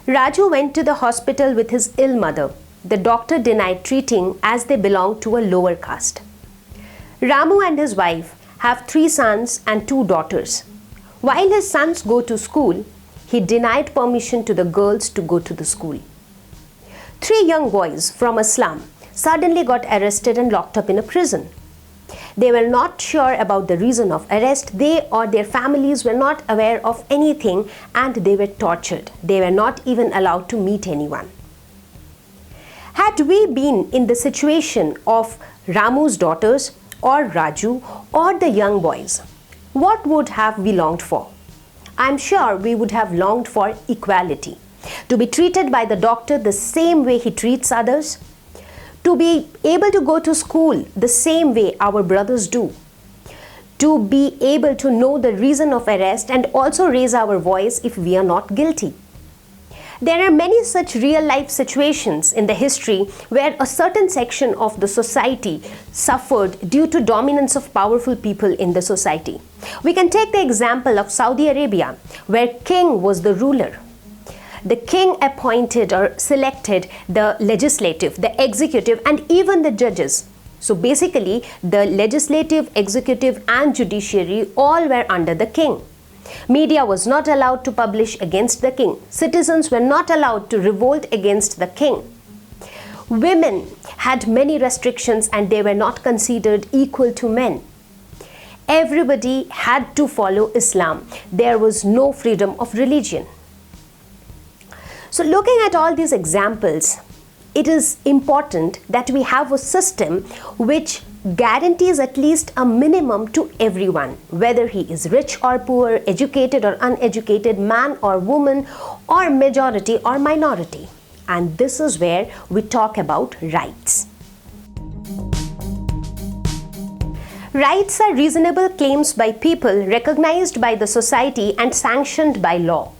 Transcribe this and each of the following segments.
Raju went to the hospital with his ill mother. The doctor denied treating as they belonged to a lower caste. Ramu and his wife have 3 sons and 2 daughters. While his sons go to school, he denied permission to the girls to go to the school. 3 young boys from a slum suddenly got arrested and locked up in a prison. They were not sure about the reason of arrest. They or their families were not aware of anything and they were tortured. They were not even allowed to meet anyone. Had we been in the situation of Ramu's daughters or Raju or the young boys, what would have we longed for? I'm sure we would have longed for equality. To be treated by the doctor the same way he treats others. To be able to go to school the same way our brothers do. To be able to know the reason of arrest and also raise our voice if we are not guilty. There are many such real-life situations in the history where a certain section of the society suffered due to dominance of powerful people in the society. We can take the example of Saudi Arabia, where king was the ruler. The king appointed or selected the legislative, the executive, and even the judges. So basically, the legislative, executive, and judiciary all were under the king. Media was not allowed to publish against the king. Citizens were not allowed to revolt against the king. Women had many restrictions and they were not considered equal to men. Everybody had to follow Islam. There was no freedom of religion. So looking at all these examples, it is important that we have a system which guarantees at least a minimum to everyone, whether he is rich or poor, educated or uneducated, man or woman, or majority or minority. And this is where we talk about rights. Rights are reasonable claims by people recognized by the society and sanctioned by law.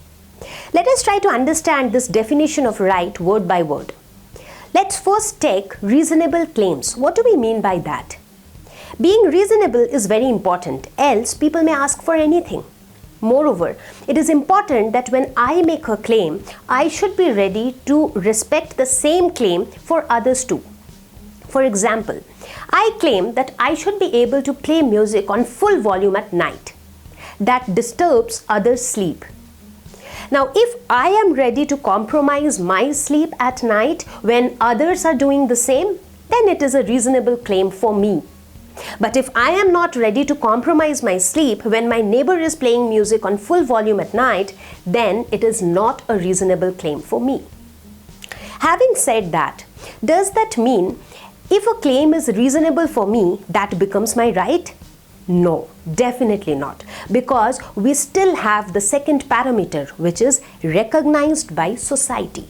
Let us try to understand this definition of right word by word. Let's first take reasonable claims. What do we mean by that? Being reasonable is very important, else people may ask for anything. Moreover, it is important that when I make a claim, I should be ready to respect the same claim for others too. For example, I claim that I should be able to play music on full volume at night. That disturbs others' sleep. Now, if I am ready to compromise my sleep at night when others are doing the same, then it is a reasonable claim for me. But if I am not ready to compromise my sleep when my neighbor is playing music on full volume at night, then it is not a reasonable claim for me. Having said that, does that mean if a claim is reasonable for me, that becomes my right? No, definitely not, because we still have the second parameter, which is recognized by society.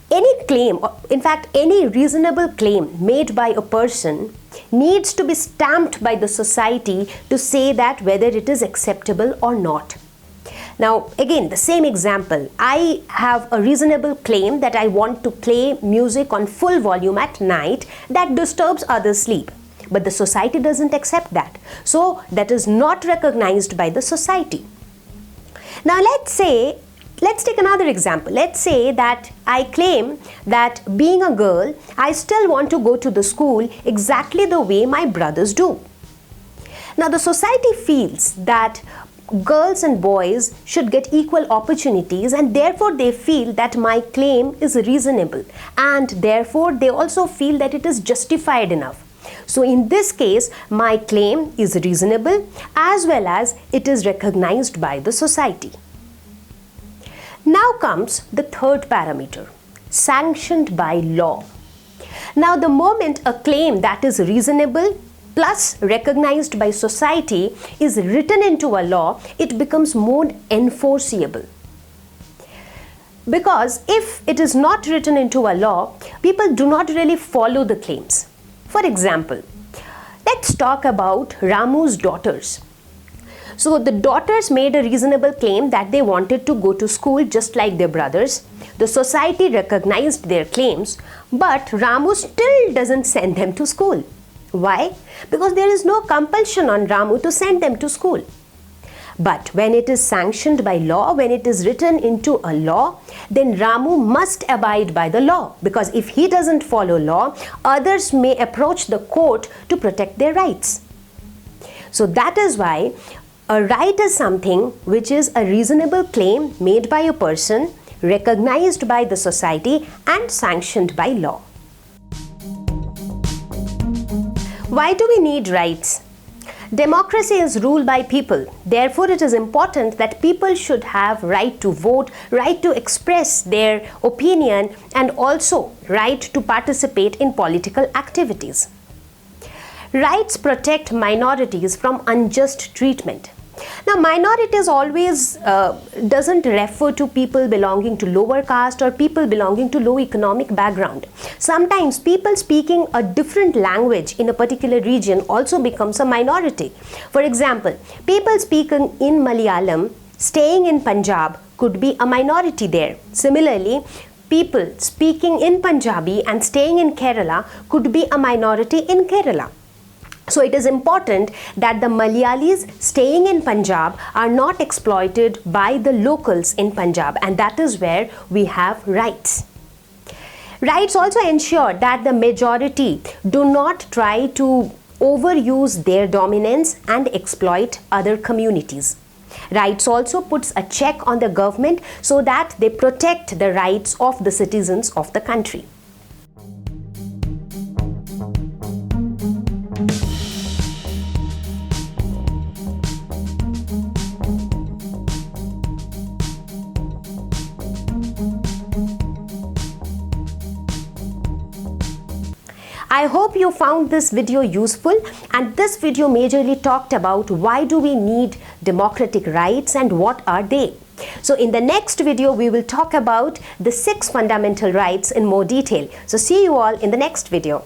Any claim, in fact, any reasonable claim made by a person needs to be stamped by the society to say that whether it is acceptable or not. Now, again, the same example. I have a reasonable claim that I want to play music on full volume at night that disturbs others' sleep. But the society doesn't accept that. So that is not recognized by the society. Now let's take another example. Let's say that I claim that being a girl, I still want to go to the school exactly the way my brothers do. Now the society feels that girls and boys should get equal opportunities and therefore they feel that my claim is reasonable and therefore they also feel that it is justified enough. So in this case, my claim is reasonable as well as it is recognized by the society. Now comes the third parameter, sanctioned by law. Now the moment a claim that is reasonable plus recognized by society is written into a law, it becomes more enforceable. Because if it is not written into a law, people do not really follow the claims. For example, let's talk about Ramu's daughters. So the daughters made a reasonable claim that they wanted to go to school just like their brothers. The society recognized their claims, but Ramu still doesn't send them to school. Why? Because there is no compulsion on Ramu to send them to school. But when it is sanctioned by law, when it is written into a law, then Ramu must abide by the law, because if he doesn't follow law, others may approach the court to protect their rights. So that is why a right is something which is a reasonable claim made by a person, recognized by the society and sanctioned by law. Why do we need rights? Democracy is ruled by people. Therefore, it is important that people should have right to vote, right to express their opinion, and also right to participate in political activities. Rights protect minorities from unjust treatment. Now, minorities always doesn't refer to people belonging to lower caste or people belonging to low economic background. Sometimes people speaking a different language in a particular region also becomes a minority. For example, people speaking in Malayalam staying in Punjab could be a minority there. Similarly, people speaking in Punjabi and staying in Kerala could be a minority in Kerala. So it is important that the Malayalis staying in Punjab are not exploited by the locals in Punjab, and that is where we have rights. Rights also ensure that the majority do not try to overuse their dominance and exploit other communities. Rights also puts a check on the government so that they protect the rights of the citizens of the country. I hope you found this video useful, and this video majorly talked about why do we need democratic rights and what are they. So in the next video, we will talk about the 6 fundamental rights in more detail. So see you all in the next video.